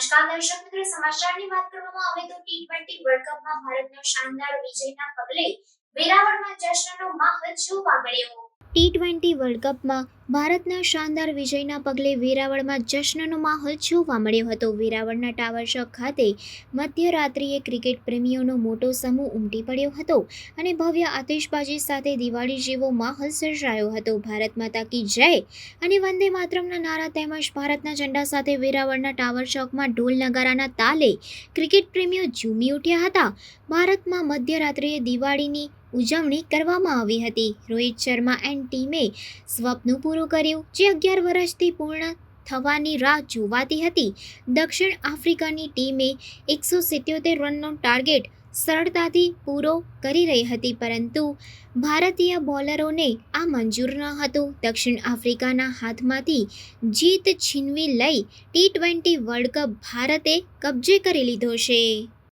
નમસ્કાર દર્શક મિત્રો, સમાચારની વાત કરવામાં આવે તો ટી20 વર્લ્ડ કપમાં ભારતના શાનદાર વિજયના પગલે વેરાવળમાં જશ્નનો માહોલ જોવા મળ્યો। ટી20 વર્લ્ડ કપમાં ભારતના શાનદાર વિજયના પગલે વેરાવળમાં જશ્નનો માહોલ જોવા મળ્યો હતો। વેરાવળના ટાવર ચોક ખાતે મધ્યરાત્રિએ ક્રિકેટ પ્રેમીઓનો મોટો સમૂહ ઉમટી પડ્યો હતો અને ભવ્ય આતિશબાજી સાથે દિવાળી જેવો માહોલ સર્જાયો હતો। ભારત માતા કી જય અને વંદે માતરમના નારા તેમજ ભારતના ઝંડા સાથે વેરાવળના ટાવર ચોકમાં ઢોલ નગારાના તાલે ક્રિકેટ પ્રેમીઓ ઝૂમી ઉઠ્યા હતા। ભારતમાં મધ્યરાત્રિએ દિવાળીની ઉજવણી કરવામાં આવી હતી। રોહિત શર્મા એન્ડ ટીમે સ્વપ્ન પૂરું કર્યું, જે 11 વર્ષથી પૂર્ણ થવાની રાહ જોવાતી હતી। દક્ષિણ આફ્રિકાની ટીમે 177 રનનો ટાર્ગેટ સરળતાથી પૂરો કરી રહી હતી, પરંતુ ભારતીય બોલરોને આ મંજૂર ન હતું। દક્ષિણ આફ્રિકાના હાથમાંથી જીત છીનવી લઈ ટી20 વર્લ્ડ કપ ભારતે કબજે કરી લીધો છે।